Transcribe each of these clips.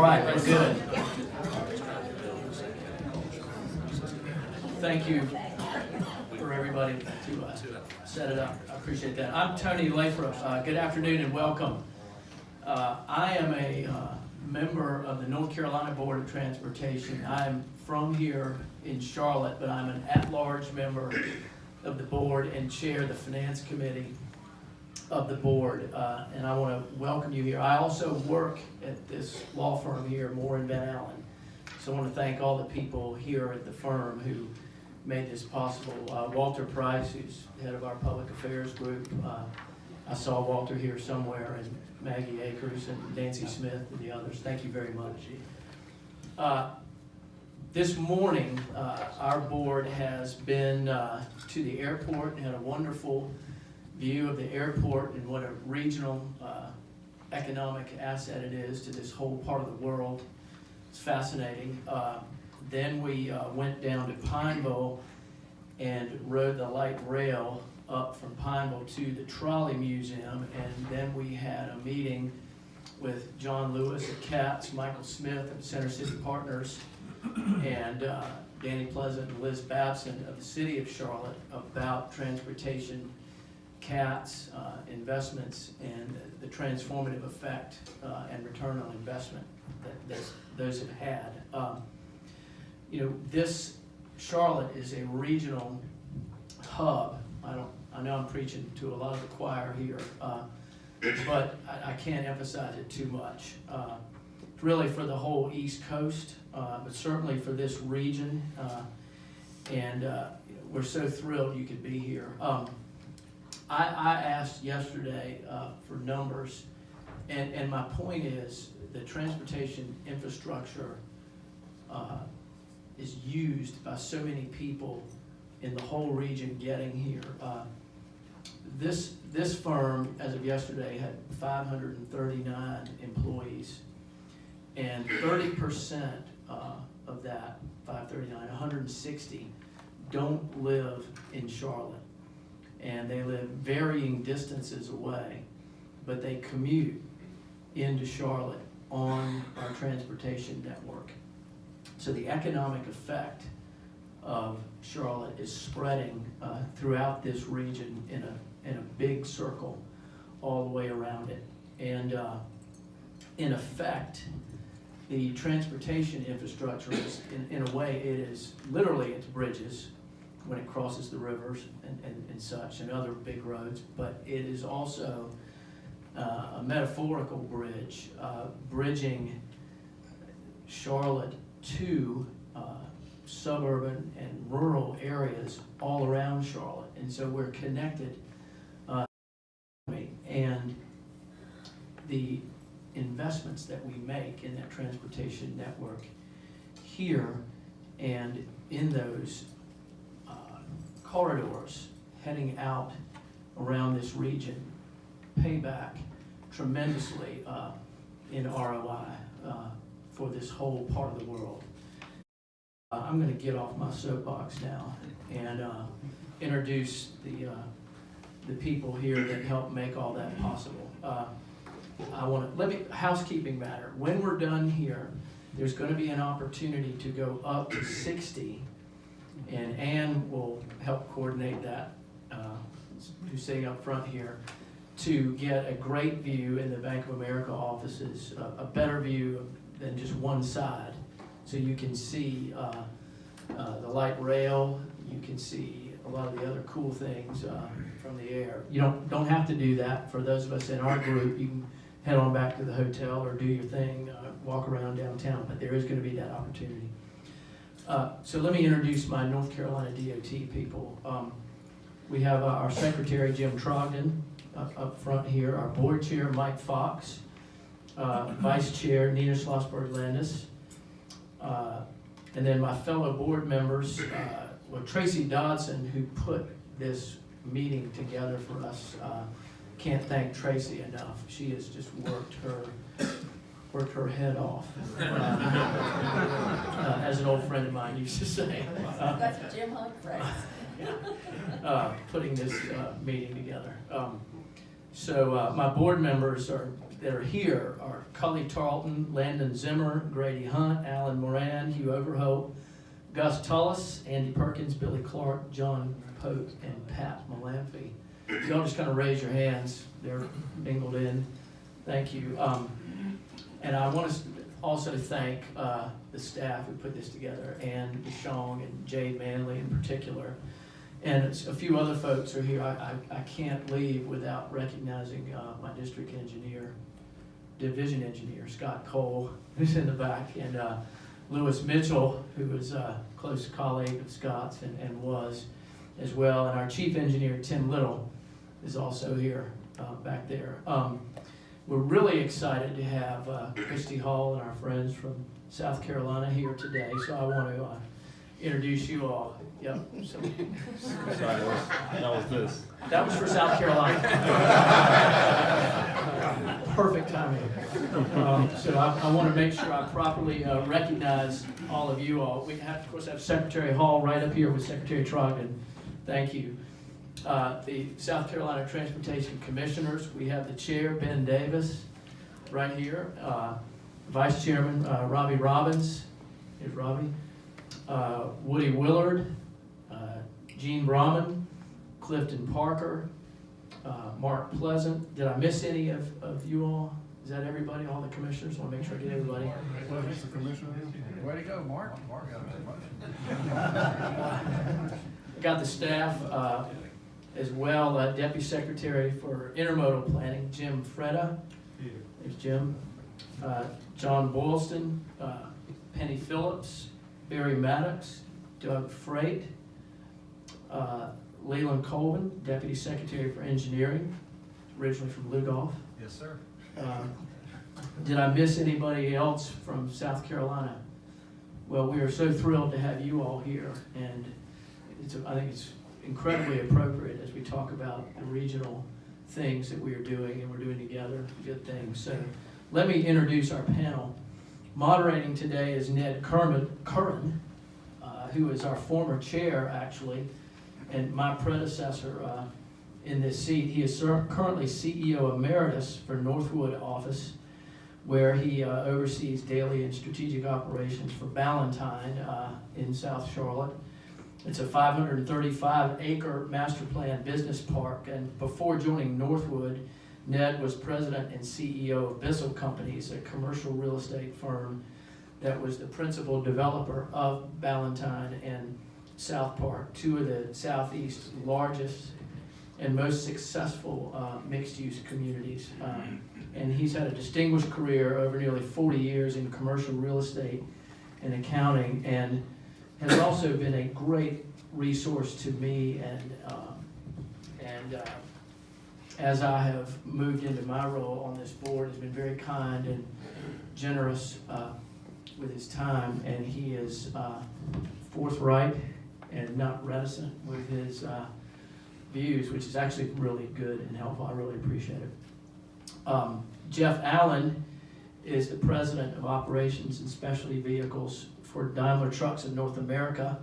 right, we're good. Thank you for everybody to set it up. I appreciate that. I'm Tony Lathrop. Good afternoon and welcome. I am a member of the North Carolina Board of Transportation. I'm from here in Charlotte, but I'm an at-large member of the board and chair the finance committee of the board, and I want to welcome you here. I also work at this law firm here, Moore and Van Allen, so I want to thank all the people here at the firm who made this possible. Walter Price, who's head of our public affairs group. I saw Walter here somewhere, and Maggie Akers and Nancy Smith and the others. Thank you very much. This morning, our board has been to the airport and had a wonderful view of the airport and what a regional economic asset it is to this whole part of the world. It's fascinating. Then we went down to Pineville and rode the light rail up from Pineville to the Trolley Museum, and then we had a meeting with John Lewis at CATS, Michael Smith of Center City Partners, and Danny Pleasant and Liz Babson of the City of Charlotte about transportation, CATS, investments, and the transformative effect and return on investment that those have had. You know, this Charlotte is a regional hub. I know I'm preaching to a lot of the choir here, but I can't emphasize it too much. Really for the whole East Coast, but certainly for this region, and we're so thrilled you could be here. I asked yesterday for numbers, and my point is the transportation infrastructure is used by so many people in the whole region getting here. This firm, as of yesterday, had 539 employees, and 30% of that 539, 160, don't live in Charlotte. And they live varying distances away, but they commute into Charlotte on our transportation network. So the economic effect of Charlotte is spreading throughout this region in a big circle all the way around it. And in effect, the transportation infrastructure is, in a way, it is literally it's bridges when it crosses the rivers and such, and other big roads, but it is also a metaphorical bridge, bridging Charlotte to suburban and rural areas all around Charlotte. And so we're connected, and the investments that we make in that transportation network here and in those corridors heading out around this region pay back tremendously in ROI for this whole part of the world. I'm going to get off my soapbox now and introduce the people here that help make all that possible. Housekeeping matter. When we're done here, there's going to be an opportunity to go up to 60, and Ann will help coordinate that, who's sitting up front here, to get a great view in the Bank of America offices, a better view than just one side. So you can see the light rail, you can see a lot of the other cool things from the air. You don't have to do that. For those of us in our group, you can head on back to the hotel or do your thing, walk around downtown, but there is going to be that opportunity. So let me introduce my North Carolina DOT people. We have our Secretary, Jim Trogdon, up front here, our Board Chair, Mike Fox, Vice Chair, Nina Schlossberg-Landis, and then my fellow board members, Tracy Dodson, who put this meeting together for us. Can't thank Tracy enough. She has just worked her head off, as an old friend of mine used to say. That's what Jim Hunt phrase. Putting this meeting together. So my board members that are here are Cully Tarleton, Landon Zimmer, Grady Hunt, Alan Moran, Hugh Overholt, Gus Tullis, Andy Perkins, Billy Clark, John Pope, and Pat Malamphy. Y'all just kind of raise your hands. They're mingled in. Thank you. And I want to also thank the staff who put this together, Ann DeShong and Jade Manley in particular. And a few other folks are here. I can't leave without recognizing my district engineer, division engineer, Scott Cole, who's in the back, and Lewis Mitchell, who was a close colleague of Scott's and was as well. And our chief engineer, Tim Little, is also here back there. We're really excited to have Christy Hall and our friends from South Carolina here today. So I want to introduce you all. Yep. So, Sorry, that was this. that was for South Carolina. Perfect timing. So I want to make sure I properly recognize all of you all. We have, of course, have Secretary Hall right up here with Secretary Trogdon. Thank you. The South Carolina Transportation Commissioners, we have the chair, Ben Davis, right here. Vice Chairman, Robbie Robbins. Here's Robbie. Woody Willard, Gene Brahman, Clifton Parker, Mark Pleasant. Did I miss any of you all? Is that everybody, all the commissioners? I want to make sure I get everybody. Pleasant's the commissioner. Way to go, Mark. Mark got a promotion. Got the staff as well. Deputy Secretary for Intermodal Planning, Jim Freda. There's Jim. John Boylston, Penny Phillips, Barry Maddox, Doug Freight, Leland Colvin, Deputy Secretary for Engineering, originally from Lugoff. Yes, sir. Did I miss anybody else from South Carolina? Well, we are so thrilled to have you all here, and I think it's incredibly appropriate as we talk about the regional things that we are doing, and we're doing together good things. So let me introduce our panel. Moderating today is Ned Curran, who is our former chair, actually, and my predecessor in this seat. He is currently CEO Emeritus for Northwood office, where he oversees daily and strategic operations for Ballantyne in South Charlotte. It's a 535-acre master plan business park, and before joining Northwood, Ned was president and CEO of Bissell Companies, a commercial real estate firm that was the principal developer of Ballantyne and South Park, two of the Southeast's largest and most successful mixed-use communities. And he's had a distinguished career over nearly 40 years in commercial real estate and accounting, and has also been a great resource to me and as I have moved into my role on this board, has been very kind and generous with his time, and he is forthright and not reticent with his views, which is actually really good and helpful. I really appreciate it. Jeff Allen is the president of operations and specialty vehicles for Daimler Trucks in North America.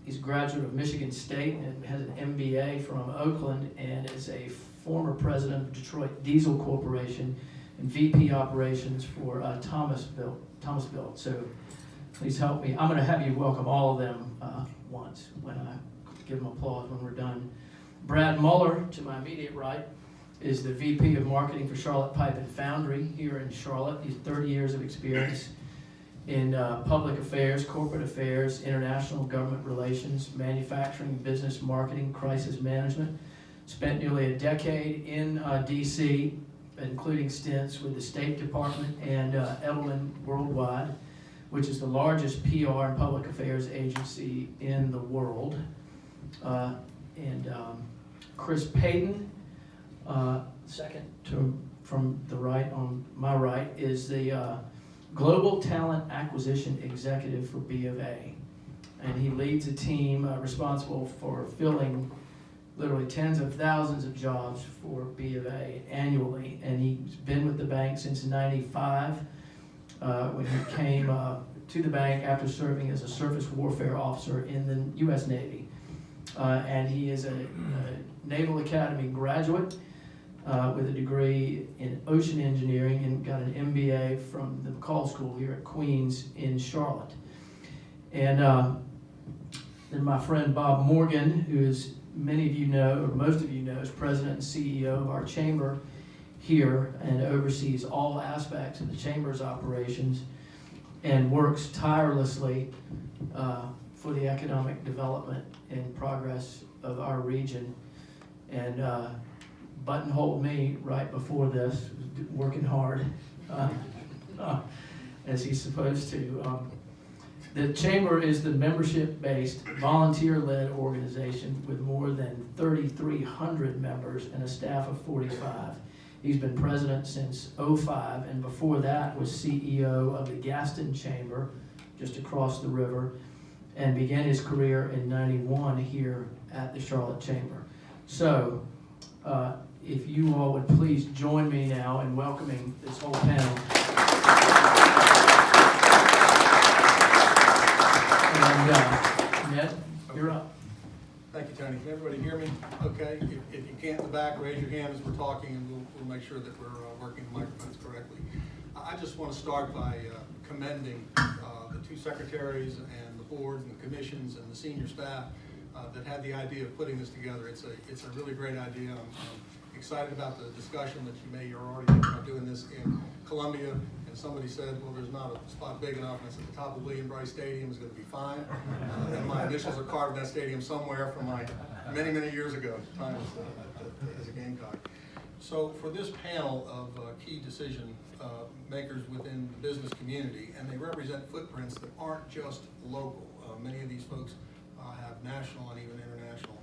He's a graduate of Michigan State and has an MBA from Oakland, and is a former president of Detroit Diesel Corporation and VP operations for Thomasville. So please help me. I'm going to have you welcome all of them once when I give them applause when we're done. Brad Muller, to my immediate right, is the VP of Marketing for Charlotte Pipe and Foundry here in Charlotte. He's 30 years of experience in public affairs, corporate affairs, international government relations, manufacturing, business marketing, crisis management. Spent nearly a decade in DC, including stints with the State Department and Edelman Worldwide, which is the largest PR and public affairs agency in the world. Chris Payton, second from the right, on my right, is the Global Talent Acquisition Executive for B of A. And he leads a team responsible for filling literally tens of thousands of jobs for B of A annually. And he's been with the bank since '95, when he came to the bank after serving as a surface warfare officer in the U.S. Navy. And he is a Naval Academy graduate, with a degree in ocean engineering and got an MBA from the McCall School here at Queens in Charlotte. And then my friend Bob Morgan, who is many of you know, or most of you know, is president and CEO of our chamber here and oversees all aspects of the chamber's operations and works tirelessly for the economic development and progress of our region. And buttonholed me right before this, working hard, as he's supposed to. The Chamber is the membership-based, volunteer-led organization with more than 3,300 members and a staff of 45. He's been president since '05, and before that was CEO of the Gaston Chamber, just across the river, and began his career in '91 here at the Charlotte Chamber. So, if you all would please join me now in welcoming this whole panel. And Ned, you're up. Thank you, Tony. Can everybody hear me okay? If you can't in the back, raise your hand as we're talking, and we'll make sure that we're working the microphones correctly. I just want to start by commending the two secretaries and the boards and the commissions and the senior staff that had the idea of putting this together. It's a really great idea. I'm excited about the discussion that you're already thinking about doing this in Columbia. And somebody said, well, there's not a spot big enough, and I said the top of William Bryce Stadium is going to be fine. And my initials are carved in that stadium somewhere from my many, many years ago, time as a Gamecock. So for this panel of key decision makers within the business community, and they represent footprints that aren't just local. Many of these folks have national and even international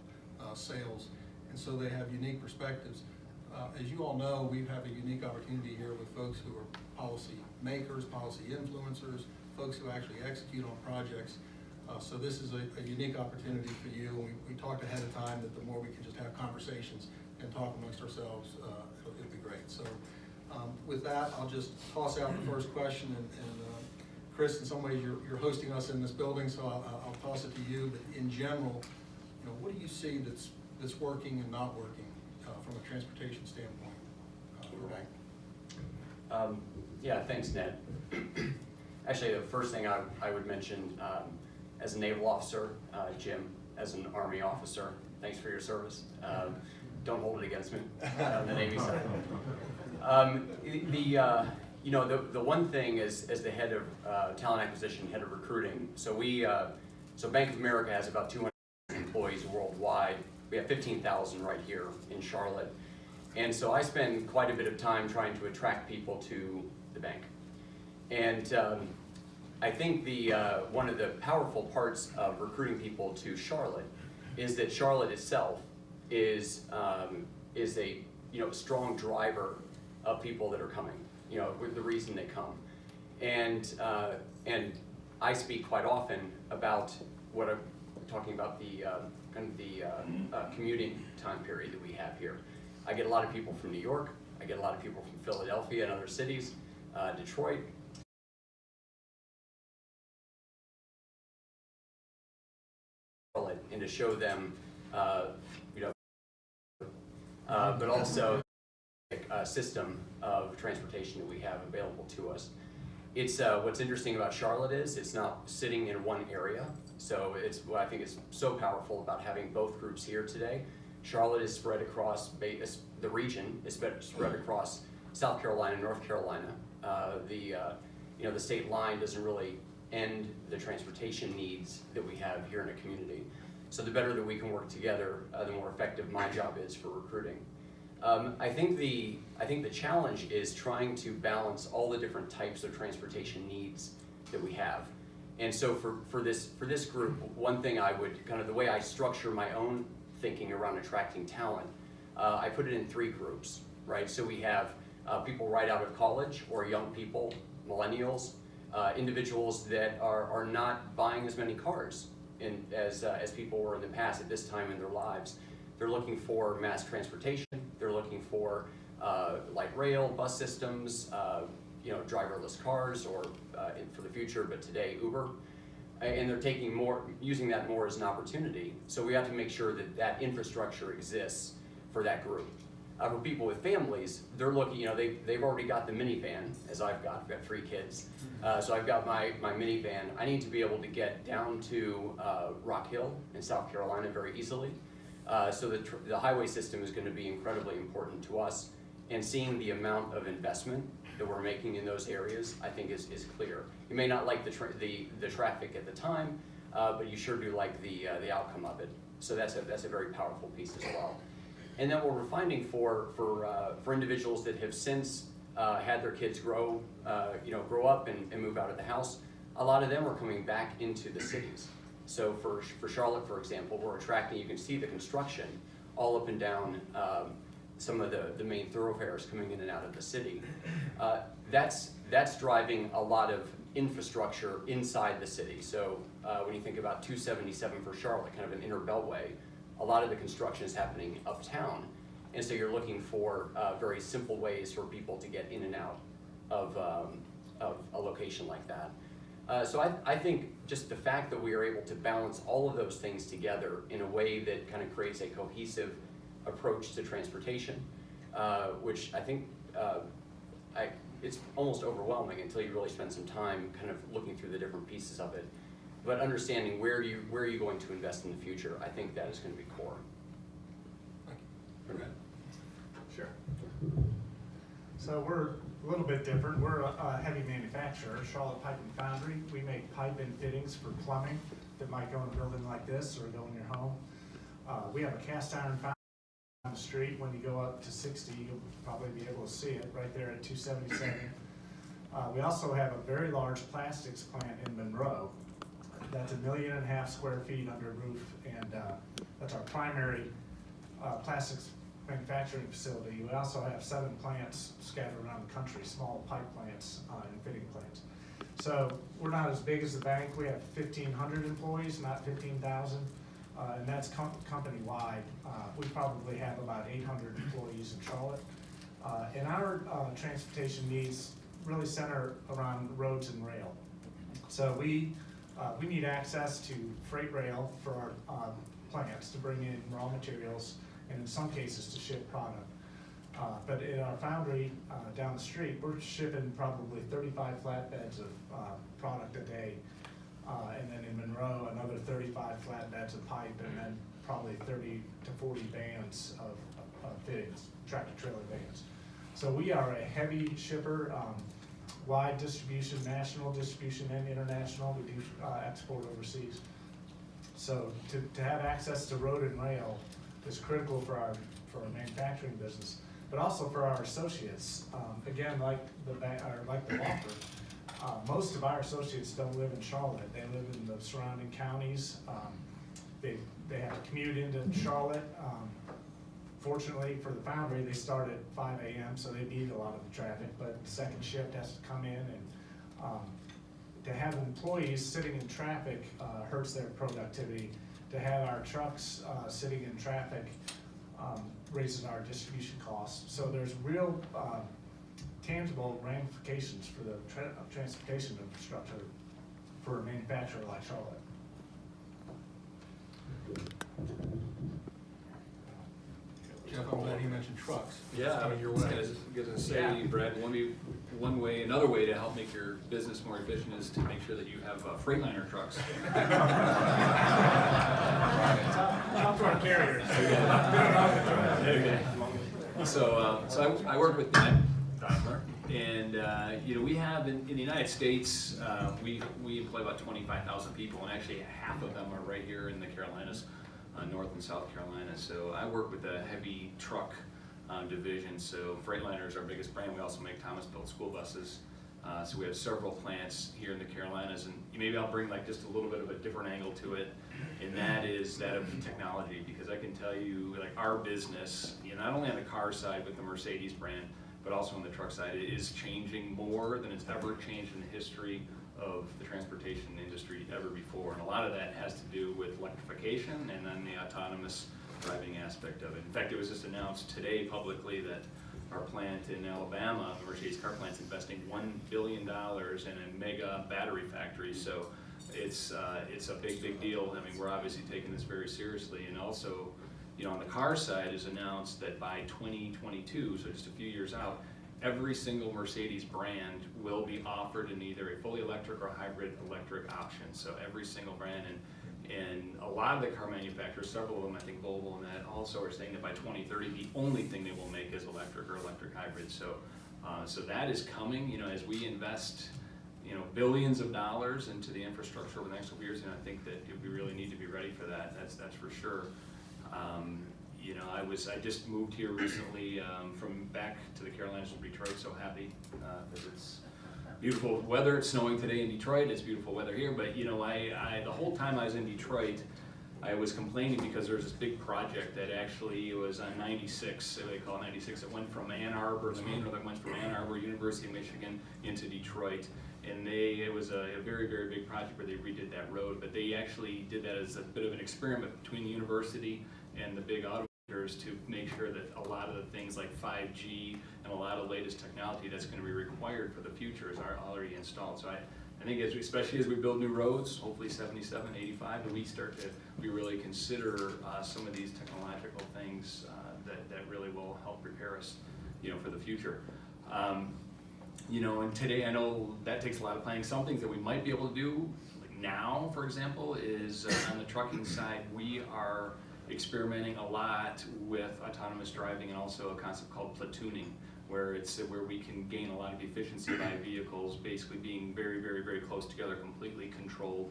sales, and so they have unique perspectives. As you all know, we have a unique opportunity here with folks who are policy makers, policy influencers, folks who actually execute on projects. So this is a unique opportunity for you. We talked ahead of time that the more we can just have conversations and talk amongst ourselves, it'll be great. So with that, I'll just toss out the first question. And Chris, in some ways, you're hosting us in this building, so I'll toss it to you. But in general, what do you see that's working and not working from a transportation standpoint for the bank? Yeah, thanks, Ned. Actually, the first thing I would mention, as a naval officer, Jim, as an Army officer, thanks for your service. Don't hold it against me on the Navy side. The one thing is, as the head of talent acquisition, head of recruiting, so Bank of America has about 200 employees worldwide. We have 15,000 right here in Charlotte. And so I spend quite a bit of time trying to attract people to the bank. And I think one of the powerful parts of recruiting people to Charlotte is that Charlotte itself is a strong driver of people that are coming, with the reason they come. And I speak quite often about what I'm talking about, the commuting time period that we have here. I get a lot of people from New York, I get a lot of people from Philadelphia and other cities, Detroit. And to show them, but also a system of transportation that we have available to us. It's what's interesting about Charlotte is it's not sitting in one area. So it's what I think is so powerful about having both groups here today. Charlotte is spread across, the region is spread across South Carolina, North Carolina. The state line doesn't really end the transportation needs that we have here in a community. So the better that we can work together, the more effective my job is for recruiting. I think the challenge is trying to balance all the different types of transportation needs that we have. And so for this group, one thing I would, the way I structure my own thinking around attracting talent, I put it in 3 groups, right? So we have people right out of college, or young people, millennials, individuals that are not buying as many cars as people were in the past at this time in their lives. They're looking for mass transportation. They're looking for light rail, bus systems, driverless cars, or for the future, but today Uber. And they're using that more as an opportunity. So we have to make sure that that infrastructure exists for that group. For people with families, they're looking, they've already got the minivan, as I've got 3 kids. So I've got my minivan. I need to be able to get down to Rock Hill in South Carolina very easily. So the highway system is going to be incredibly important to us, and seeing the amount of investment that we're making in those areas, I think is clear. You may not like the traffic at the time, but you sure do like the outcome of it. So that's a very powerful piece as well. And then what we're finding for individuals that have since had their kids grow up and move out of the house, a lot of them are coming back into the cities. So for Charlotte, for example, we're attracting, you can see the construction all up and down some of the main thoroughfares coming in and out of the city. That's driving a lot of infrastructure inside the city. So when you think about 277 for Charlotte, kind of an inner beltway, a lot of the construction is happening uptown, and so you're looking for very simple ways for people to get in and out of a location like that. So I think just the fact that we are able to balance all of those things together in a way that kind of creates a cohesive approach to transportation, which I think it's almost overwhelming until you really spend some time kind of looking through the different pieces of it. But understanding where are you going to invest in the future, I think that is going to be core. Thank you. Sure. So we're a little bit different. We're a heavy manufacturer, Charlotte Pipe and Foundry. We make pipe and fittings for plumbing that might go in a building like this or go in your home. We have a cast iron foundry on the street. When you go up to 60, you'll probably be able to see it right there at 277. We also have a very large plastics plant in Monroe. That's 1.5 million square feet under roof, and that's our primary plastics manufacturing facility. We also have 7 plants scattered around the country, small pipe plants and fitting plants. So we're not as big as the bank. We have 1,500 employees, not 15,000, and that's company-wide. We probably have about 800 employees in Charlotte. And our transportation needs really center around roads and rail. So we need access to freight rail for our plants to bring in raw materials, and in some cases to ship product. But in our foundry down the street, we're shipping probably 35 flatbeds of product a day. And then in Monroe, another 35 flatbeds of pipe, and then probably 30 to 40 vans of fittings, tractor trailer vans. So we are a heavy shipper, wide distribution, national distribution and international. We do export overseas. So to have access to road and rail is critical for our manufacturing business, but also for our associates. Again, like the law firm, most of our associates don't live in Charlotte. They live in the surrounding counties. They have to commute into Charlotte. Fortunately for the foundry, they start at 5 a.m., so they beat a lot of the traffic, but the second shift has to come in, and to have employees sitting in traffic hurts their productivity. To have our trucks sitting in traffic raises our distribution costs. So there's real tangible ramifications for the transportation infrastructure for a manufacturer like Charlotte. Jeff, I'm glad you mentioned trucks. Yeah, I Coming your was way. gonna say, Brad, another way to help make your business more efficient is to make sure that you have Freightliner trucks. Top to our carriers. Okay. So I work with Matt Daimler, and we have in the United States, we employ about 25,000 people, and actually half of them are right here in the Carolinas. North and South Carolina. So I work with the heavy truck division. So Freightliner is our biggest brand. We also make Thomas-built school buses. So we have several plants here in the Carolinas, and maybe I'll bring just a little bit of a different angle to it, and that is that of technology, because I can tell you our business, not only on the car side with the Mercedes brand, but also on the truck side, it is changing more than it's ever changed in the history of the transportation industry ever before. And a lot of that has to do with electrification and then the autonomous driving aspect of it. In fact, it was just announced today publicly that our plant in Alabama, the Mercedes car plant's investing $1 billion in a mega battery factory. So it's a big deal. I mean, we're obviously taking this very seriously, and also You know, on the car side is announced that by 2022, so just a few years out, every single Mercedes brand will be offered in either a fully electric or hybrid electric option. So every single brand, and a lot of the car manufacturers, several of them, I think Volvo and that also are saying that by 2030, the only thing they will make is electric or electric hybrid. So, so that is coming, you know, as we invest, you know, billions of dollars into the infrastructure over the next couple years, and I think that we really need to be ready for that. That's for sure. You know, I just moved here recently from back to the Carolinas from Detroit. So happy because it's beautiful weather. It's snowing today in Detroit. It's beautiful weather here. But you know, the whole time I was in Detroit, I was complaining because there was this big project that actually was on 96. They call it 96. It went from Ann Arbor, the main road that went from Ann Arbor, University of Michigan, into Detroit. And it was a very, very big project where they redid that road. But they actually did that as a bit of an experiment between the university and the big automakers to make sure that a lot of the things like 5G and a lot of latest technology that's going to be required for the future is already installed. So I think especially as we build new roads, hopefully 77, 85, that we really consider some of these technological things that really will help prepare us, you know, for the future. You know, and today I know that takes a lot of planning. Some things that we might be able to do, like now, for example, is on the trucking side, we are experimenting a lot with autonomous driving and also a concept called platooning, where we can gain a lot of efficiency by vehicles basically being very, very, very close together, completely controlled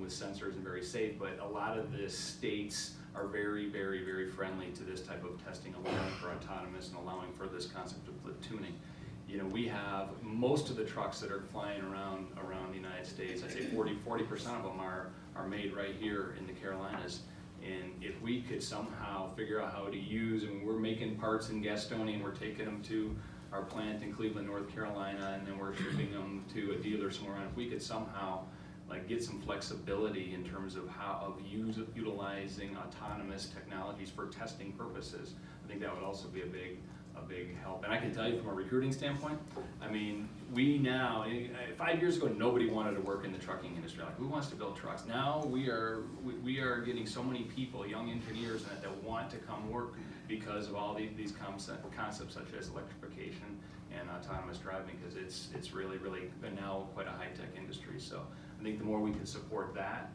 with sensors and very safe. But a lot of the states are very, very, very friendly to this type of testing, allowing for autonomous and allowing for this concept of platooning. You know, we have most of the trucks that are flying around the United States, I'd say 40% of them are made right here in the Carolinas. And if we could somehow figure out how to use, I mean, we're making parts in Gastonia and we're taking them to our plant in Cleveland, North Carolina, and then we're shipping them to a dealer somewhere around. If we could somehow like get some flexibility in terms of utilizing autonomous technologies for testing purposes, I think that would also be a big help. And I can tell you from a recruiting standpoint, I mean, we now, 5 years ago, nobody wanted to work in the trucking industry. Like, who wants to build trucks? Now we are getting so many people, young engineers that want to come work because of all these concepts such as electrification and autonomous driving, because it's really, really now quite a high-tech industry. So I think the more we can support that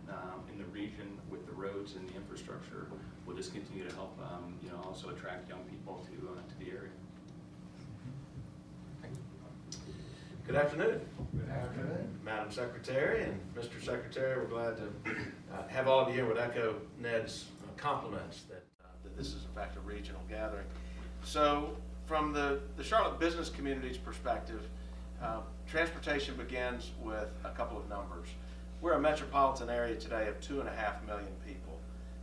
in the region with the roads and the infrastructure, we'll just continue to help, you know, also attract young people to the area. Good afternoon. Good afternoon. Madam Secretary and Mr. Secretary, we're glad to have all of you here. Would echo Ned's compliments that this is in fact a regional gathering. So from the Charlotte business community's perspective, transportation begins with a couple of numbers. We're a metropolitan area today of 2.5 million people.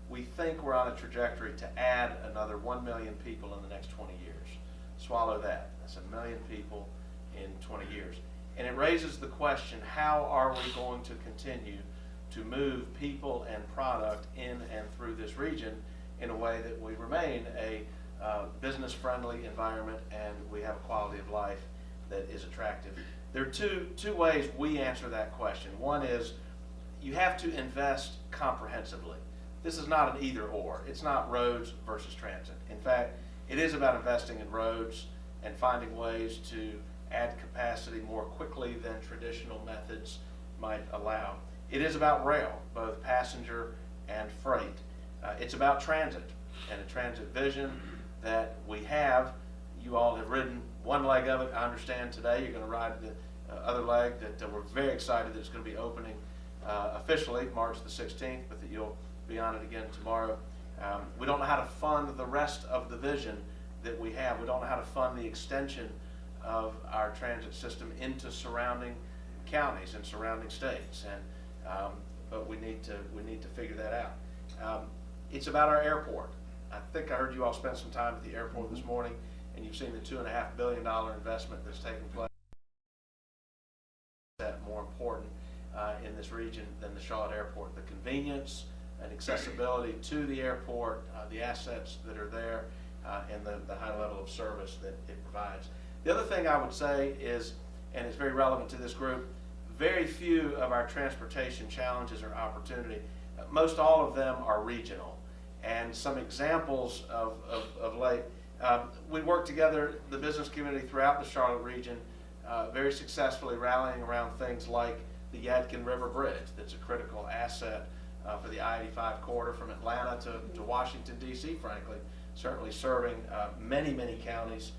We think we're on a trajectory to add another 1 million people in the next 20 years. Swallow that. That's 1 million people in 20 years. And it raises the question, how are we going to continue to move people and product in and through this region in a way that we remain a business-friendly environment and we have a quality of life that is attractive? There are two ways we answer that question. One is you have to invest comprehensively. This is not an either or. It's not roads versus transit. In fact, it is about investing in roads and finding ways to add capacity more quickly than traditional methods might allow. It is about rail, both passenger and freight. It's about transit and a transit vision that we have. You all have ridden one leg of it, I understand today. You're going to ride the other leg that we're very excited that it's going to be opening officially March the 16th, but that you'll be on it again tomorrow. We don't know how to fund the rest of the vision that we have. We don't know how to fund the extension of our transit system into surrounding counties and surrounding states, and but we need to figure that out. It's about our airport. I think I heard you all spend some time at the airport this morning, and you've seen the $2.5 billion investment that's taking place. That more important in this region than the Charlotte Airport. The convenience and accessibility to the airport, the assets that are there, and the high level of service that it provides. The other thing I would say is, and it's very relevant to this group, very few of our transportation challenges or opportunity, most all of them are regional. and some examples of late. We work together, the business community throughout the Charlotte region, very successfully rallying around things like the Yadkin River Bridge. That's a critical asset for the I-85 corridor from Atlanta to Washington, D.C., frankly, certainly serving many counties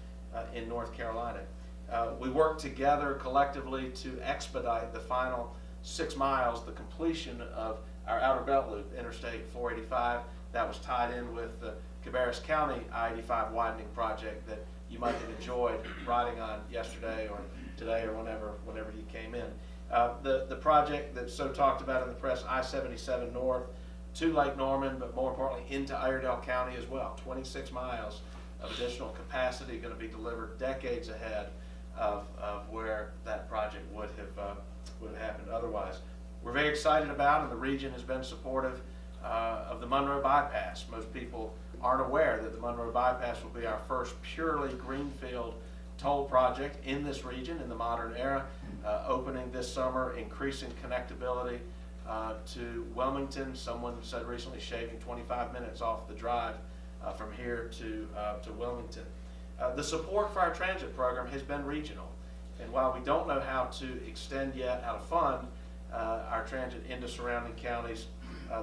in North Carolina. We work together collectively to expedite the final 6 miles, the completion of our Outer Belt Loop, Interstate 485. That was tied in with the Cabarrus County I-85 widening project that you might have enjoyed riding on yesterday or today or whenever you came in. The project that's so talked about in the press, I-77 North to Lake Norman, but more importantly into Iredell County as well. 26 miles of additional capacity going to be delivered decades ahead of where that project would have happened otherwise. We're very excited about, and the region has been supportive of the Monroe Bypass. Most people aren't aware that the Monroe Bypass will be our first purely greenfield toll project in this region in the modern era, opening this summer, increasing connectability to Wilmington. Someone said recently shaving 25 minutes off the drive from here to Wilmington. The support for our transit program has been regional, and while we don't know how to extend yet, how to fund our transit into surrounding counties,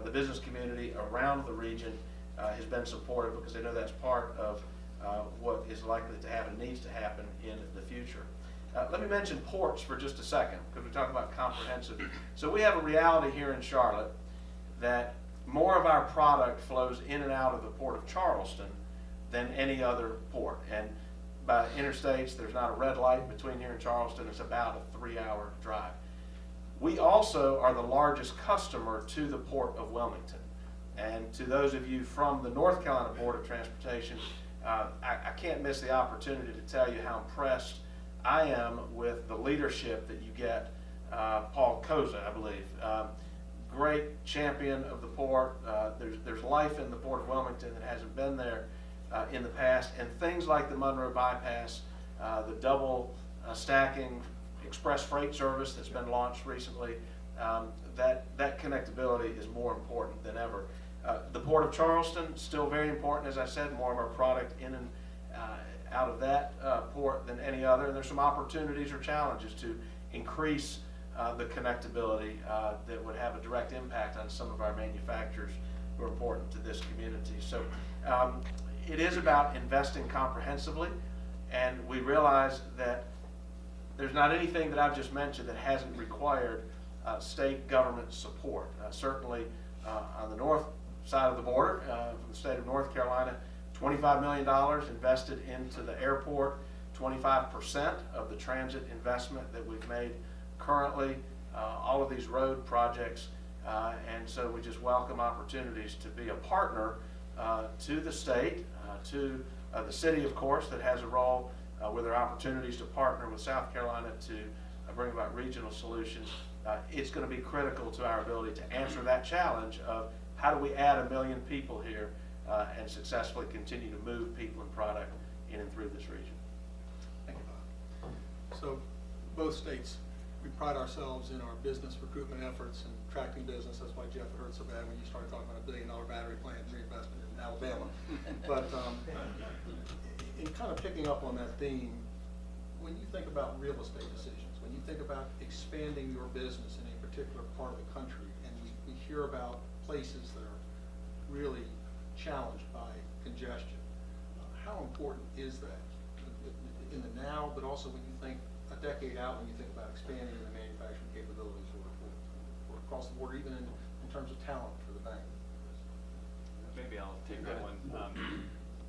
the business community around the region has been supportive because they know that's part of what is likely to happen, needs to happen in the future. Let me mention ports for just a second, because we talk about comprehensive. So we have a reality here in Charlotte that more of our product flows in and out of the Port of Charleston than any other port. And by interstates, there's not a red light between here and Charleston. It's about a 3-hour drive. We also are the largest customer to the Port of Wilmington. And to those of you from the North Carolina Board of Transportation, I can't miss the opportunity to tell you how impressed I am with the leadership that you get. Paul Koza, I believe, great champion of the port. There's life in the Port of Wilmington that hasn't been there in the past, and things like the Monroe Bypass, the double stacking express freight service that's been launched recently, that connectability is more important than ever. The Port of Charleston, still very important, as I said, more of our product in and out of that port than any other, and there's some opportunities or challenges to increase the connectability that would have a direct impact on some of our manufacturers who are important to this community. So it is about investing comprehensively, and we realize that there's not anything that I've just mentioned that hasn't required state government support. Certainly on the north side of the border, from the state of North Carolina, $25 million invested into the airport, 25% of the transit investment that we've made currently, all of these road projects, and so we just welcome opportunities to be a partner to the state, to the city, of course, that has a role where there are opportunities to partner with South Carolina to bring about regional solutions. It's going to be critical to our ability to answer that challenge of how do we add 1 million people here and successfully continue to move people and product in and through this region. Thank you, Bob. So both states, we pride ourselves in our business recruitment efforts and attracting business. That's why Jeff hurt so bad when you started talking about $1 billion battery plant reinvestment in Alabama. But in kind of picking up on that theme, when you think about real estate decisions, when you think about expanding your business in a particular part of the country, and we hear about places that are really challenged by congestion, how important is that in the now, but also when you think a decade out, when you think about expanding the manufacturing capabilities or across the border, even in terms of talent for the bank? Maybe I'll take that one.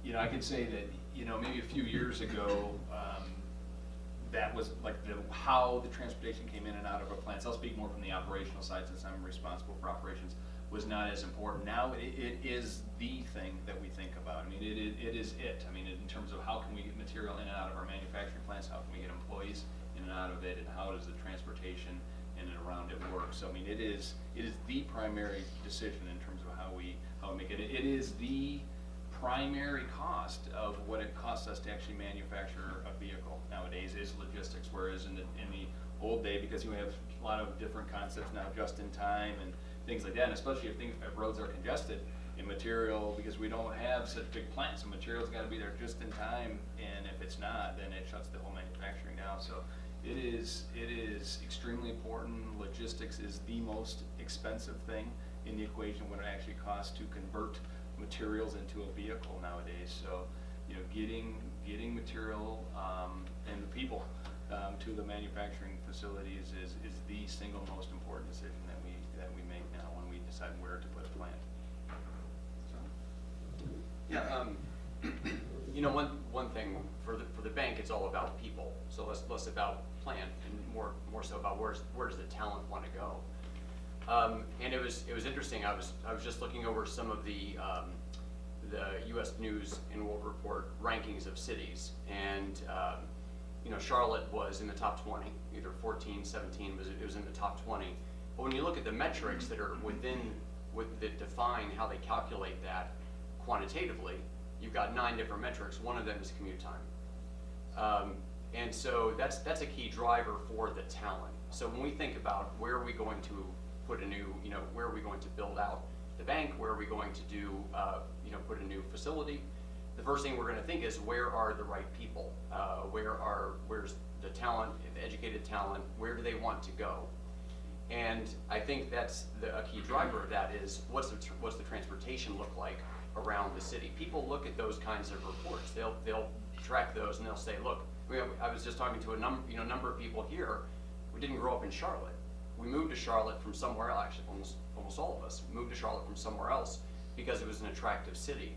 You know, I could say that, you know, maybe a few years ago, that was like how the transportation came in and out of our plants. I'll speak more from the operational side since I'm responsible for operations, was not as important. Now it is the thing that we think about. I mean, it is it. I mean, in terms of how can we get material in and out of our manufacturing plants, how can we get employees in and out of it, and how does the transportation in and around it work. So I mean, it is the primary decision in terms of how we make it. It is the primary cost of what it costs us to actually manufacture a vehicle nowadays is logistics, whereas in the old day, because you have a lot of different concepts now, just in time and things like that, and especially if roads are congested, in material, because we don't have such big plants, and material's gotta be there just in time, and if it's not, then it shuts the whole manufacturing down. So it is extremely important. Logistics is the most expensive thing in the equation, what it actually costs to convert materials into a vehicle nowadays. So, you know, getting material and the people to the manufacturing facilities is the single most important decision that we make now when we decide where to put a plant. Yeah, you know, one thing for the bank, it's all about people. So less about plant and more so about where does the talent want to go. And it was interesting. I was just looking over some of the U.S. News and World Report rankings of cities, and you know, Charlotte was in the top 20, either 14, 17, it was in the top 20. But when you look at the metrics that are that define how they calculate that quantitatively, you've got 9 different metrics. One of them is commute time. And so that's a key driver for the talent. So when we think about where are we going to put a new, you know, where are we going to build out the bank, where are we going to do, you know, put a new facility, the first thing we're going to think is where are the right people? Where's the talent, the educated talent, where do they want to go? And I think that's a key driver of that is what's the transportation look like around the city? People look at those kinds of reports. They'll track those and they'll say, look, I was just talking to a number of people here who didn't grow up in Charlotte. We moved to Charlotte from somewhere else. Actually, almost all of us moved to Charlotte from somewhere else because it was an attractive city.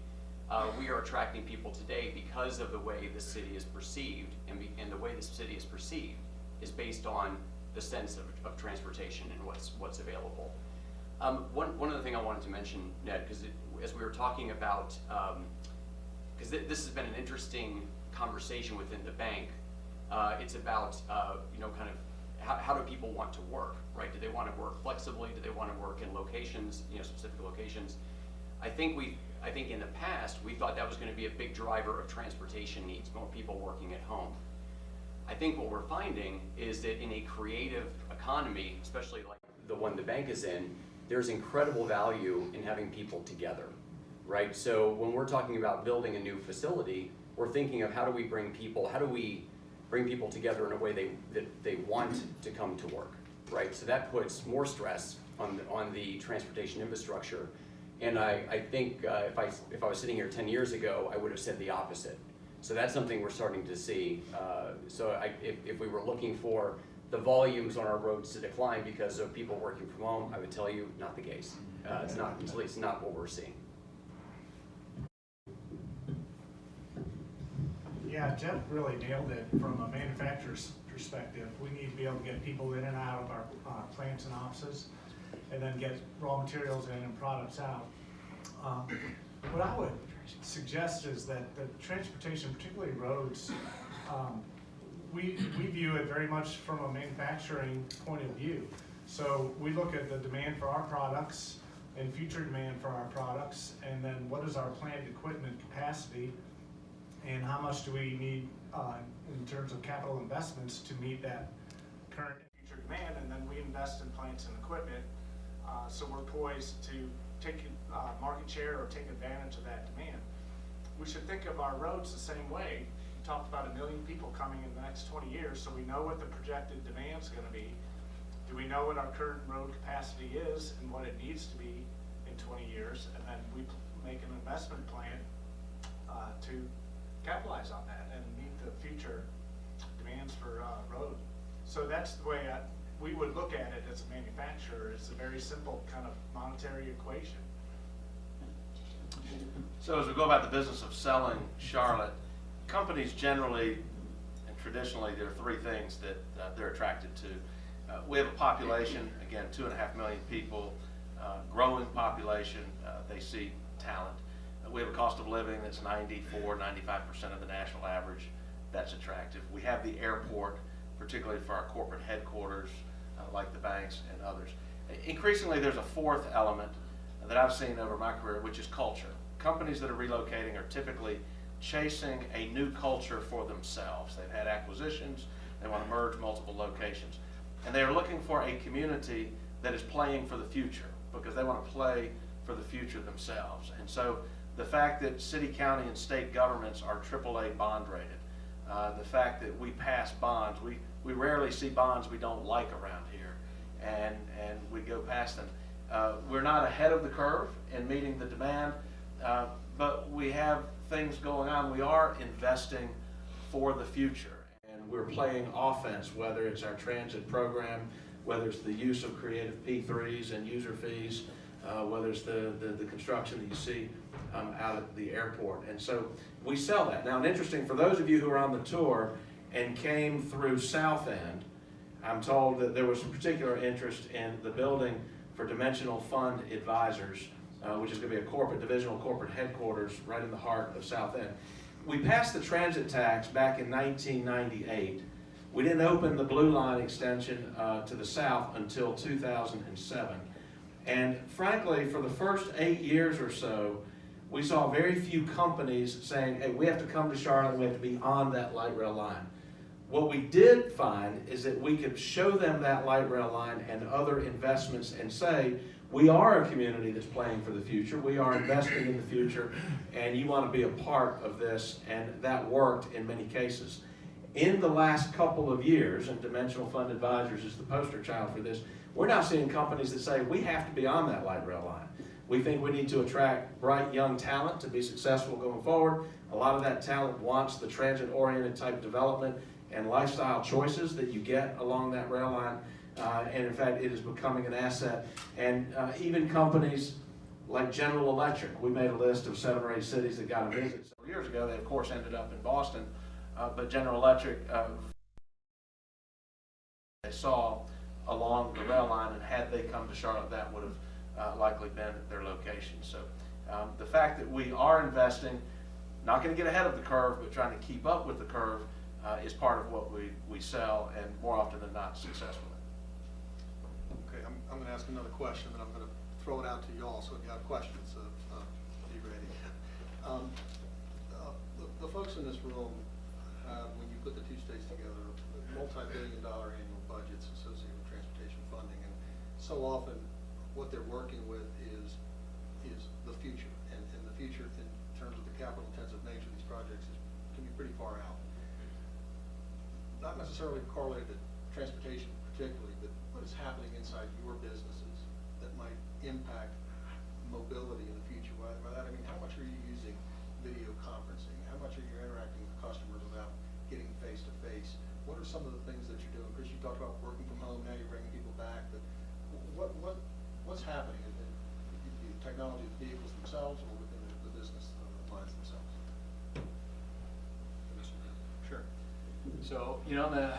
We are attracting people today because of the way the city is perceived, and the way the city is perceived is based on the sense of transportation and what's available. One other thing I wanted to mention, Ned, because as we were talking about, because this has been an interesting conversation within the bank. It's about you know, kind of how do people want to work, right? Do they want to work flexibly? Do they want to work in locations, you know, specific locations? I think in the past we thought that was going to be a big driver of transportation needs, more people working at home. I think what we're finding is that in a creative economy, especially like the one the bank is in, there's incredible value in having people together, right? So when we're talking about building a new facility, we're thinking of how do we bring people together in a way that they want to come to work, right? So that puts more stress on the transportation infrastructure. And I think if I was sitting here 10 years ago, I would have said the opposite. So that's something we're starting to see. If we were looking for the volumes on our roads to decline because of people working from home, I would tell you not the case. It's not, at least not what we're seeing. Yeah, Jeff really nailed it from a manufacturer's perspective. We need to be able to get people in and out of our plants and offices, and then get raw materials in and products out. What I would suggest is that the transportation, particularly roads, we view it very much from a manufacturing point of view. So we look at the demand for our products and future demand for our products, and then what is our planned equipment capacity, and how much do we need in terms of capital investments to meet that current and future demand, and then we invest in plants and equipment so we're poised to take market share or take advantage of that demand. We should think of our roads the same way. We talked about 1 million people coming in the next 20 years, so we know what the projected demand is going to be. Do we know what our current road capacity is and what it needs to be in 20 years? And then we make an investment plan to capitalize on that and meet the future demands for road. So that's the way we would look at it as a manufacturer. It's a very simple kind of monetary equation. So as we go about the business of selling Charlotte, companies generally and traditionally, there are 3 things that they're attracted to. We have a population, again, 2.5 million people, growing population. They see talent. We have a cost of living that's 94, 95% of the national average. That's attractive. We have the airport, particularly for our corporate headquarters, like the banks and others. Increasingly, there's a 4th element that I've seen over my career, which is culture. Companies that are relocating are typically chasing a new culture for themselves. They've had acquisitions, they want to merge multiple locations, and they're looking for a community that is playing for the future, because they want to play for the future themselves. And so the fact that city, county, and state governments are AAA bond rated, the fact that we pass bonds, we rarely see bonds we don't like around here, and we go past them. We're not ahead of the curve in meeting the demand, but we have things going on. We are investing for the future, and we're playing offense, whether it's our transit program, whether it's the use of creative P3s and user fees, whether it's the construction that you see out at the airport. And so we sell that. Now, and interesting, for those of you who are on the tour and came through South End, I'm told that there was some particular interest in the building for Dimensional Fund Advisors, which is going to be a divisional corporate headquarters right in the heart of South End. We passed the transit tax back in 1998. We didn't open the Blue Line extension to the south until 2007. And frankly, for the first 8 years or so, we saw very few companies saying, hey, we have to come to Charlotte and we have to be on that light rail line. What we did find is that we could show them that light rail line and other investments and say, we are a community that's playing for the future, we are investing in the future, and you want to be a part of this, and that worked in many cases. In the last couple of years, and Dimensional Fund Advisors is the poster child for this, we're now seeing companies that say, we have to be on that light rail line. We think we need to attract bright young talent to be successful going forward. A lot of that talent wants the transit-oriented type development and lifestyle choices that you get along that rail line. And in fact, it is becoming an asset. And even companies like General Electric, we made a list of 7 or 8 cities that got a visit several years ago. They, of course, ended up in Boston. But General Electric, they saw along the rail line, and had they come to Charlotte, that would have likely been their location. So the fact that we are investing, not going to get ahead of the curve, but trying to keep up with the curve, is part of what we sell, and more often than not, successfully. Okay, I'm going to ask another question, and I'm going to throw it out to y'all, so if you have questions, be ready. The folks in this room, when you put the two states together, multi-billion-dollar annual budgets associated with transportation funding, and so often what they're working with is the future, and the future in terms of the capital-intensive nature of these projects can be pretty far out. Not necessarily correlated to transportation particularly, but what is happening inside your businesses that might impact mobility in the future? By that I mean, how much are you using video conferencing? How much are you interacting with customers without getting face-to-face? What are some of the things that you're doing? Chris, you talked about working from home, now you're bringing people back, but what's happening in the technology of the vehicles themselves or within the business lines themselves? Sure. So, you know, the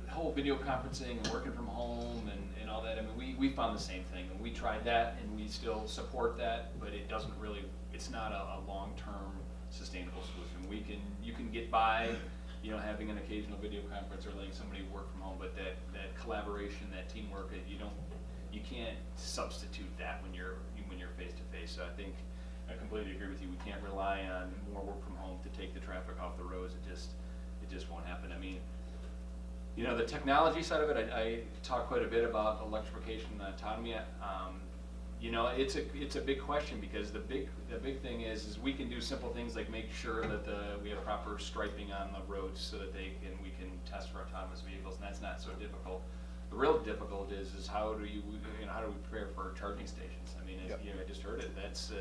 whole video conferencing and working from home and all that, I mean, we found the same thing, and we tried that, and we still support that, but it doesn't really, it's not a long-term sustainable solution. You can get by, you know, having an occasional video conference or letting somebody work from home, but that collaboration, that teamwork, you can't substitute that when you're face to face. So I think I completely agree with you. We can't rely on more work from home to take the traffic off the roads. It just won't happen. I mean, you know, the technology side of it, I talk quite a bit about electrification and autonomy. You know, it's a big question, because the big thing is we can do simple things like make sure that we have proper striping on the roads so that we can test for autonomous vehicles, and that's not so difficult. The real difficult is how do we prepare for charging stations? I mean, you know, I just heard it. That's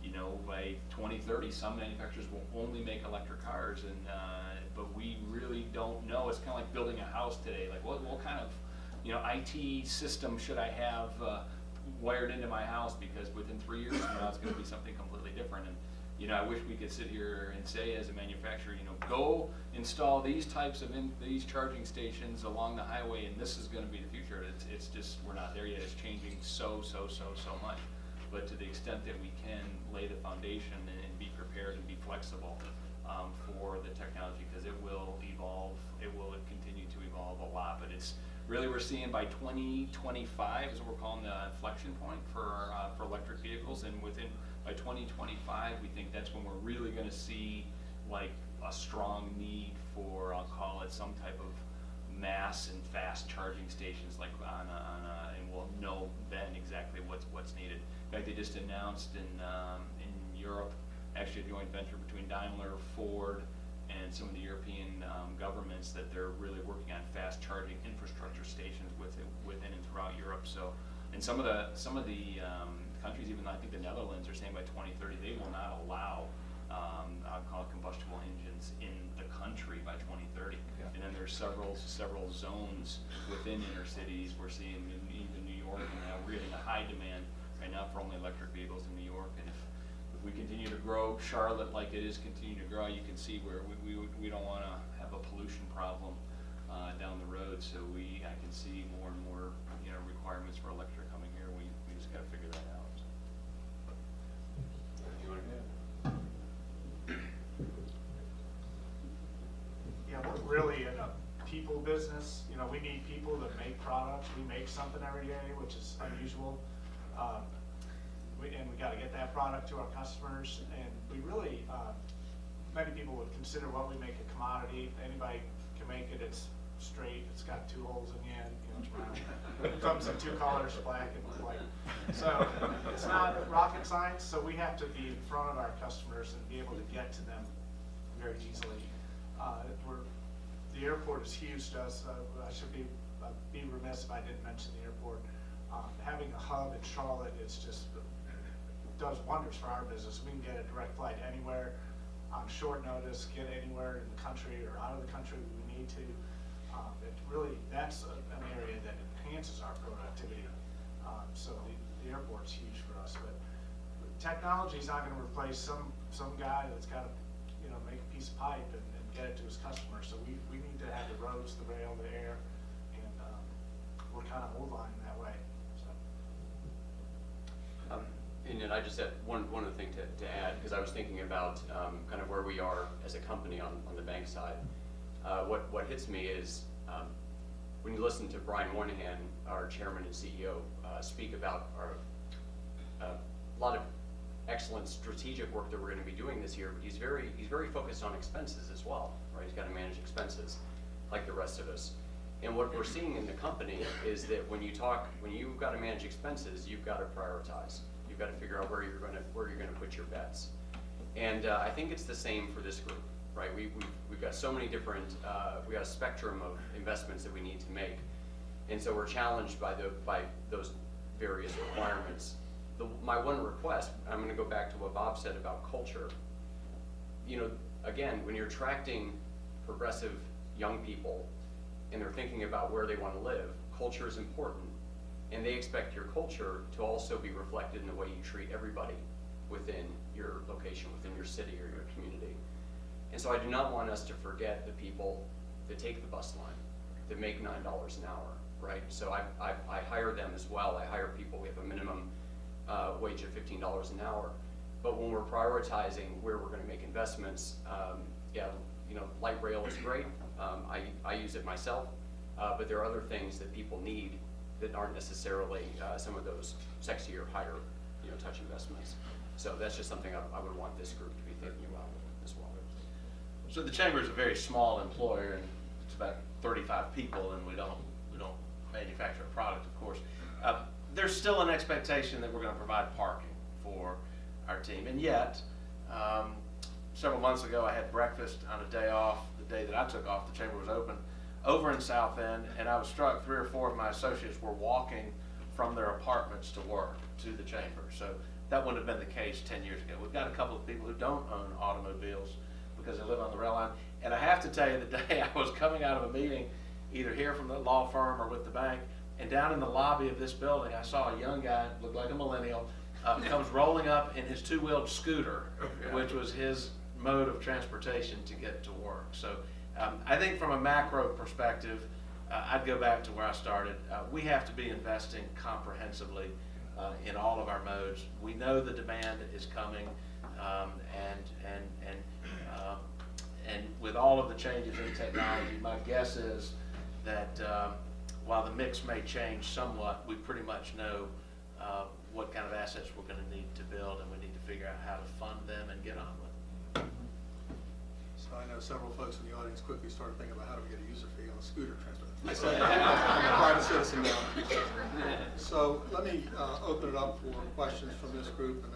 you know, by 2030, some manufacturers will only make electric cars, and but we really don't know. It's kind of like building a house today. Like, what kind of, you know, IT system should I have wired into my house? Because within 3 years from now, it's going to be something completely different. And you know, I wish we could sit here and say, as a manufacturer, you know, go install these types of these charging stations along the highway, and this is going to be the future. It's just, we're not there yet. It's changing so much. But to the extent that we can lay the foundation and be prepared and be flexible for the technology, because it will evolve, it will continue to evolve a lot. But it's really, we're seeing by 2025 is what we're calling the inflection point for electric vehicles, and by 2025, we think that's when we're really going to see like a strong need for, I'll call it, some type of mass gas and fast charging stations like and we'll know then exactly what's needed. In fact, they just announced in Europe, actually a joint venture between Daimler, Ford, and some of the European governments, that they're really working on fast charging infrastructure stations within and throughout Europe. So, and some of the countries, even I think the Netherlands, are saying by 2030 they will not allow I'll call it combustible engines in the country by 2030. Yeah. And then there's several zones within inner cities. We're seeing even New York, and now we're getting a high demand right now for only electric vehicles in New York. And if we continue to grow Charlotte like it is continuing to grow, you can see where we don't want to have a pollution problem down the road. So I can see more and more requirements for electric coming here. We just got to figure that out. Yeah, we're really in a people business. We need people that make products. We make something every day, which is unusual. And we got to get that product to our customers. And we really, many people would consider what we make a commodity. Anybody can make it. It's straight. It's got 2 holes in the end. It's round. It comes in 2 colors, black and white. So it's not rocket science. So we have to be in front of our customers and be able to get to them very easily. The airport is huge to us. I should be remiss if I didn't mention the airport. Having a hub in Charlotte is just does wonders for our business. We can get a direct flight anywhere on short notice, get anywhere in the country or out of the country we need to. That's an area that enhances our productivity. So the airport's huge for us. But technology is not going to replace some guy that's got to make a piece of pipe and get it to his customer. So we need to have the roads, the rail, the air, and we're kind of old line that way. So. And then I just had one other thing to add, because I was thinking about kind of where we are as a company on the bank side. What hits me is when you listen to Brian Moynihan, our chairman and CEO, speak about a lot of excellent strategic work that we're going to be doing this year, but he's very focused on expenses as well, right? He's got to manage expenses like the rest of us. And what we're seeing in the company is that when you've got to manage expenses, you've got to prioritize. You've got to figure out where you're going to put your bets. And I think it's the same for this group, right? We've got so many different, we got a spectrum of investments that we need to make. And so we're challenged by those various requirements. My one request, I'm going to go back to what Bob said about culture. Again, when you're attracting progressive young people and they're thinking about where they want to live, culture is important. And they expect your culture to also be reflected in the way you treat everybody within your location, within your city or your community. And so I do not want us to forget the people that take the bus line, that make $9 an hour, right? So I hire them as well. I hire people. We have a minimum wage of $15 an hour. But when we're prioritizing where we're going to make investments, light rail is great. I use it myself, but there are other things that people need that aren't necessarily some of those sexier, higher, touch investments. So that's just something I would want this group to be thinking about as well. So the chamber is a very small employer, and it's about 35 people, and we don't manufacture a product, of course. There's still an expectation that we're going to provide parking for our team, and yet several months ago I had breakfast on a day off, the day that I took off. The chamber was open over in South End, and I was struck 3 or 4 of my associates were walking from their apartments to work to the chamber. So that wouldn't have been the case 10 years ago. We've got a couple of people who don't own automobiles because they live on the rail line. And I have to tell you, the day I was coming out of a meeting, either here from the law firm or with the bank, and down in the lobby of this building, I saw a young guy, looked like a millennial, comes rolling up in his 2-wheeled scooter, which was his mode of transportation to get to work. So I think from a macro perspective, I'd go back to where I started. We have to be investing comprehensively in all of our modes. We know the demand is coming, and with all of the changes in technology, my guess is that while the mix may change somewhat, we pretty much know what kind of assets we're going to need to build, and we need to figure out how to fund them and get on with them. So I know several folks in the audience quickly started thinking about how do we get a user fee on a scooter transport. I said I'm a private citizen now. So let me open it up for questions from this group and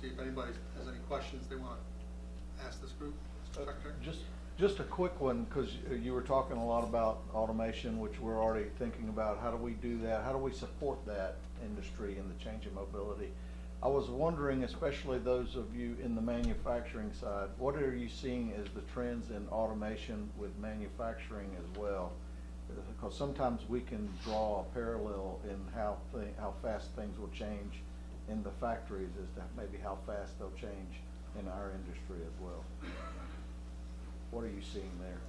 see if anybody has any questions they want to ask this group. Mr. Secretary? Just a quick one, because you were talking a lot about automation, which we're already thinking about. How do we do that? How do we support that industry and the change in mobility? I was wondering, especially those of you in the manufacturing side, what are you seeing as the trends in automation with manufacturing as well? Because sometimes we can draw a parallel in how fast things will change in the factories as to maybe how fast they'll change in our industry as well. What are you seeing there?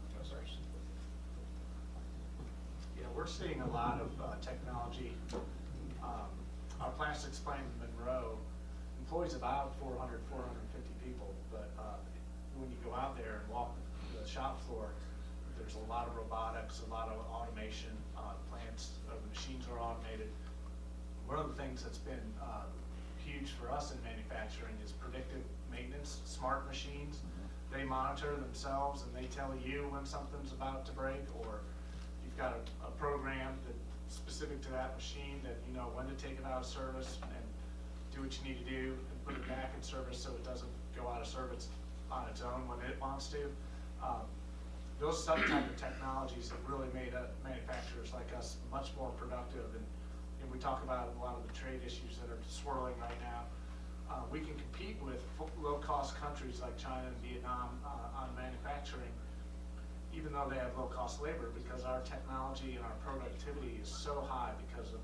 Yeah, we're seeing a lot of technology. Our plastics plant in Monroe employs about 400, 450 people, but when you go out there and walk the shop floor, there's a lot of robotics, a lot of automation. Plants, the machines are automated. One of the things that's been huge for us in manufacturing is predictive maintenance, smart machines. They monitor themselves and they tell you when something's about to break, or you've got a program that's specific to that machine that you know when to take it out of service and do what you need to do and put it back in service so it doesn't go out of service on its own when it wants to. Those type of technologies have really made manufacturers like us much more productive, and we talk about a lot of the trade issues that are swirling right now. We can compete with low-cost countries like China and Vietnam on manufacturing, even though they have low-cost labor, because our technology and our productivity is so high because of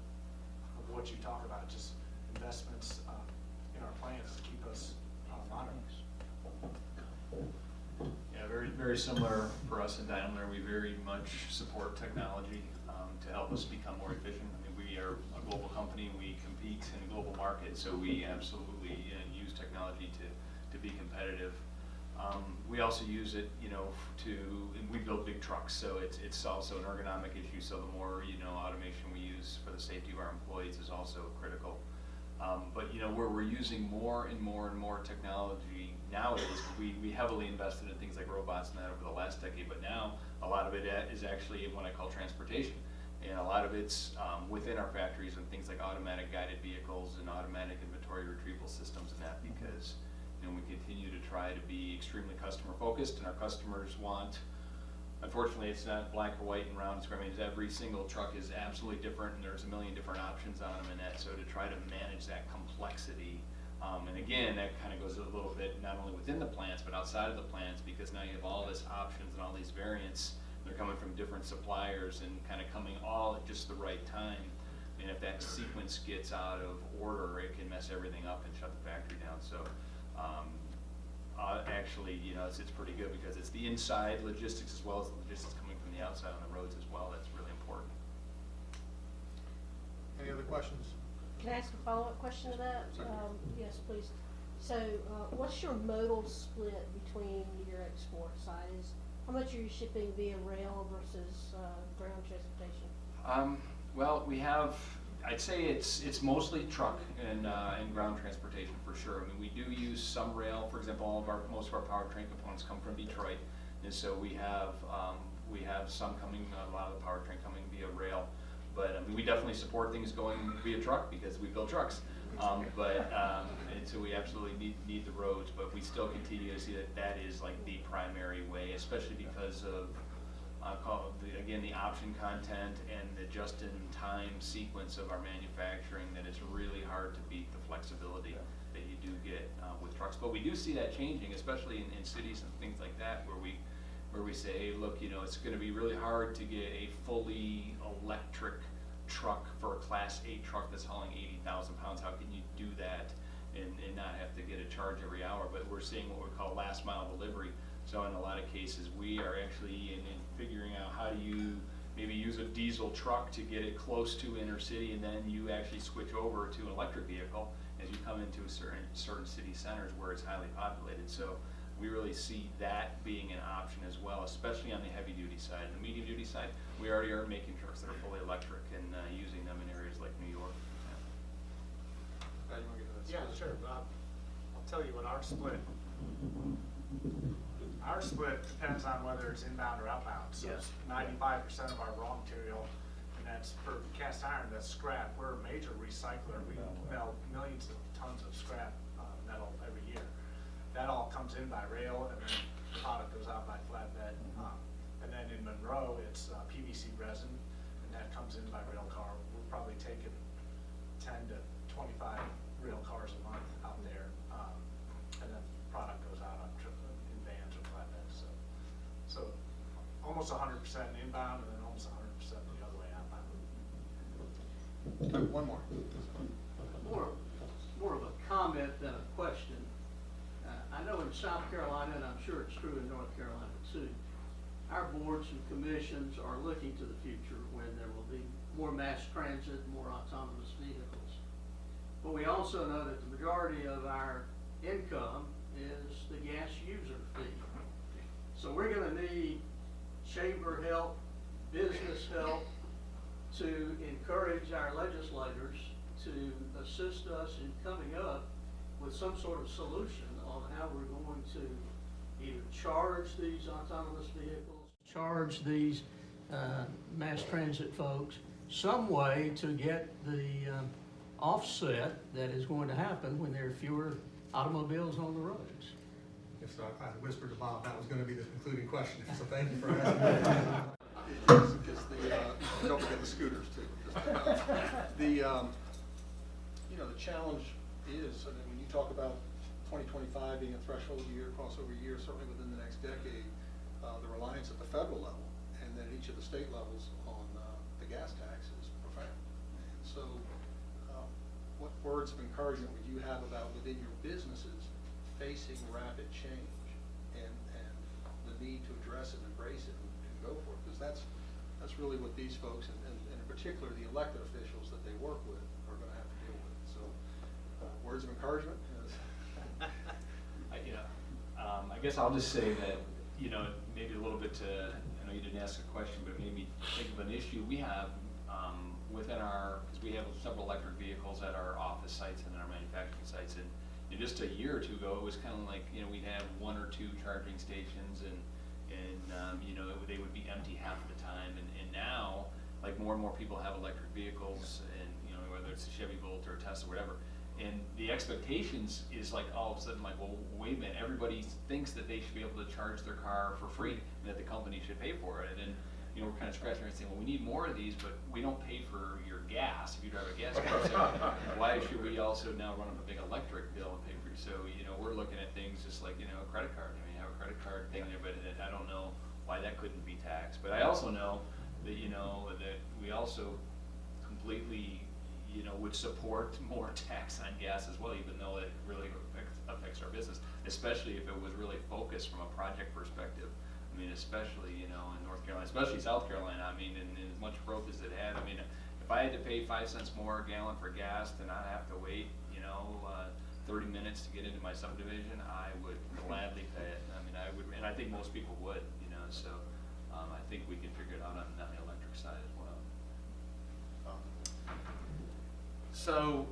what you talk about, just investments in our plants to keep us modern. Yeah, very similar for us in Daimler. We very much support technology to help us become more efficient. I mean, we are a global company. We compete in a global market, so we absolutely use technology to be competitive. We also use it, and we build big trucks, so it's also an ergonomic issue. So the more automation we use for the safety of our employees is also critical. But where we're using more and more and more technology nowadays, we heavily invested in things like robots and that over the last decade, but now a lot of it is actually in what I call transportation. And a lot of it's within our factories and things like automatic guided vehicles and automatic inventory retrieval systems and that, because we continue to try to be extremely customer focused, and our customers want, unfortunately it's not black or white and round and square. I mean, every single truck is absolutely different and there's a million different options on them and that, so to try to manage that complexity, and again, that kind of goes a little bit not only within the plants but outside of the plants, because now you have all this options and all these variants. They're coming from different suppliers and kind of coming all at just the right time. And if that sequence gets out of order, it can mess everything up and shut the factory down. So actually, it's pretty good because it's the inside logistics as well as the logistics coming from the outside on the roads as well. That's really important. Any other questions? Can I ask a follow-up question to that? Yes, please. So what's your modal split between your export side? How much are you shipping via rail versus ground transportation? Well, we have, I'd say it's mostly truck and ground transportation for sure. I mean, we do use some rail. For example, most of our powertrain components come from Detroit, and so we have some coming, a lot of the powertrain coming via rail. But I mean, we definitely support things going via truck because we build trucks. And so we absolutely need the roads, but we still continue to see that is like the primary way, especially because of the option content and the just-in-time sequence of our manufacturing, that it's really hard to beat the flexibility that you do get with trucks. But we do see that changing, especially in cities and things like that, where we say, hey, look, it's going to be really hard to get a fully electric truck for a Class 8 truck that's hauling 80,000 pounds. How can you do that and not have to get a charge every hour? But we're seeing what we call last mile delivery. So in a lot of cases, we are actually in figuring out how do you maybe use a diesel truck to get it close to inner city, and then you actually switch over to an electric vehicle as you come into certain city centers where it's highly populated. So we really see that being an option as well, especially on the heavy duty side. The medium duty side, we already are making trucks that are fully electric and using them in areas like New York. Yeah, sure. I'll tell you what our split. Our split depends on whether it's inbound or outbound. So Yes. 95% of our raw material, and that's for cast iron, that's scrap. We're a major recycler. We melt millions of tons of scrap metal every year. That all comes in by rail, and then the product goes out by flatbed. And then in Monroe, it's PVC resin, and that comes in by rail car. We're probably taking 10 to 25 rail cars a month out there, and then product goes out on in vans or flatbeds. So almost 100% inbound, and then almost 100% the other way outbound. One more. More of a comment than a question. I know in South Carolina, and I'm sure it's true in North Carolina too, our boards and commissions are looking to the future when there will be more mass transit, more autonomous vehicles. But we also know that the majority of our income is the gas user fee. So we're gonna need chamber help, business help, to encourage our legislators to assist us in coming up with some sort of solution on how we're going to either charge these autonomous vehicles, charge these mass transit folks, some way to get the offset that is going to happen when there are fewer automobiles on the roads. Yes, so I whispered to Bob that was going to be the concluding question, so thank you for asking. Don't forget the scooters too. The challenge is, I mean, when you talk about 2025 being a threshold year, crossover year, certainly within the next decade, the reliance at the federal level and then each of the state levels on the gas tax is profound. And so, what words of encouragement would you have about within your businesses facing rapid change and the need to address it, embrace it, and go for it? Because that's really what these folks, and in particular the elected officials that they work with, are going to have to deal with. So, words of encouragement? I guess I'll just say that, maybe a little bit to, I know you didn't ask a question, but maybe think of an issue we have within because we have several electric vehicles at our office sites and our manufacturing sites. And just a year or two ago, it was kind of like, we'd have 1 or 2 charging stations and they would be empty half of the time. And now, like more and more people have electric vehicles, and whether it's a Chevy Volt or a Tesla, whatever. And the expectations is like all of a sudden like, well, wait a minute, everybody thinks that they should be able to charge their car for free and that the company should pay for it. And we're kind of scratching our heads saying, well, we need more of these, but we don't pay for your gas if you drive a gas car. So why should we also now run up a big electric bill and pay for it? So, we're looking at things just like, a credit card. I mean, you have a credit card thing there, but I don't know why that couldn't be taxed. But I also know that, that we also completely would support more tax on gas as well, even though it really affects our business, especially if it was really focused from a project perspective. I mean, especially, in North Carolina, especially South Carolina, I mean, and as much growth as it had, I mean, if I had to pay 5 cents more a gallon for gas to not have to wait, 30 minutes to get into my subdivision, I would gladly pay it. I mean, I would, and I think most people would, so I think we can figure it out on the electric side as well. So,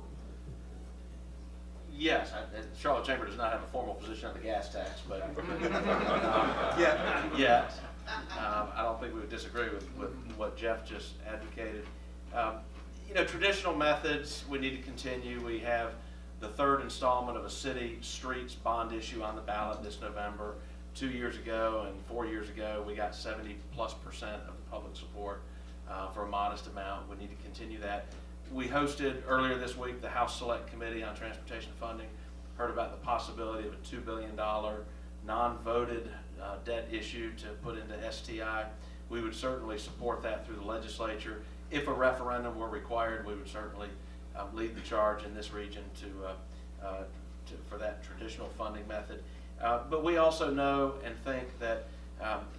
yes, Charlotte Chamber does not have a formal position on the gas tax, but yet, I don't think we would disagree with what Jeff just advocated. Traditional methods we need to continue. We have the 3rd installment of a city streets bond issue on the ballot this November. 2 years ago and 4 years ago, we got 70+% of the public support for a modest amount. We need to continue that. We hosted earlier this week the House Select Committee on Transportation Funding, heard about the possibility of a $2 billion non-voted debt issue to put into STI. We would certainly support that through the legislature. If a referendum were required, we would certainly lead the charge in this region for that traditional funding method. But we also know and think that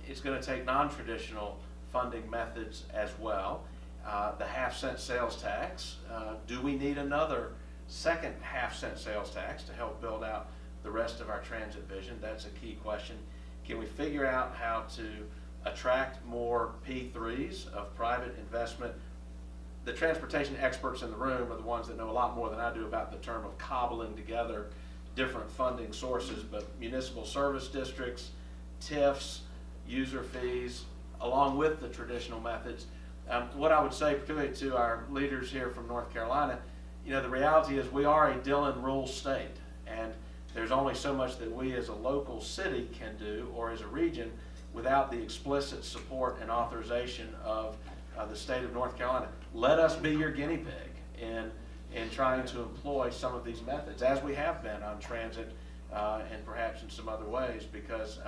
it's going to take non-traditional funding methods as well. The half-cent sales tax. Do we need another second half-cent sales tax to help build out the rest of our transit vision? That's a key question. Can we figure out how to attract more P3s of private investment? The transportation experts in the room are the ones that know a lot more than I do about the term of cobbling together different funding sources, but municipal service districts, TIFs, user fees, along with the traditional methods. What I would say, particularly to our leaders here from North Carolina, the reality is we are a Dillon rule state, and there's only so much that we as a local city can do, or as a region, without the explicit support and authorization of the state of North Carolina. Let us be your guinea pig in trying to employ some of these methods, as we have been on transit and perhaps in some other ways, because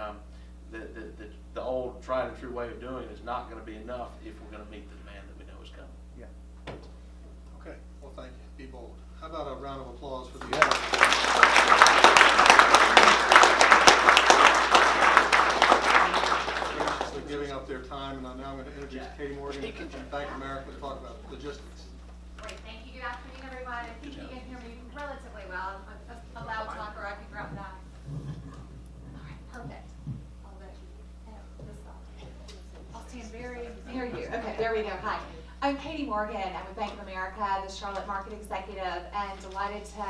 the old tried and true way of doing it is not going to be enough if we're going to meet the demand that we know is coming. Yeah. Okay, well, thank you. Be bold. How about a round of applause for the graciously giving up their time, and now I'm going to introduce Katie Morgan from Bank of America to talk about logistics. Great, thank you. Good afternoon, everyone. I think you can hear me relatively well. I'm a loud talker. I can grab that. All right, perfect. I'll stand very near you. Okay, there we go. Hi. I'm Katie Morgan. I'm with Bank of America, the Charlotte Market Executive, and delighted to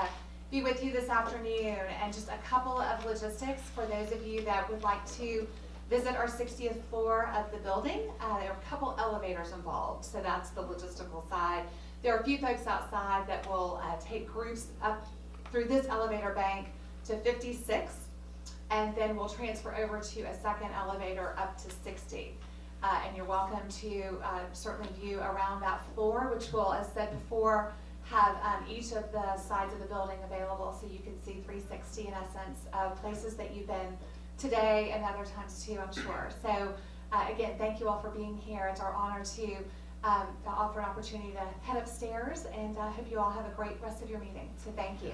be with you this afternoon. And just a couple of logistics for those of you that would like to visit our 60th floor of the building. There are a couple elevators involved, so that's the logistical side. There are a few folks outside that will take groups up through this elevator bank to 56, and then we'll transfer over to a second elevator up to 60. And you're welcome to certainly view around that floor, which will, as said before, have each of the sides of the building available, so you can see 360 in essence of places that you've been today and other times too, I'm sure. So again, thank you all for being here. It's our honor to offer an opportunity to head upstairs, and I hope you all have a great rest of your meeting. So thank you.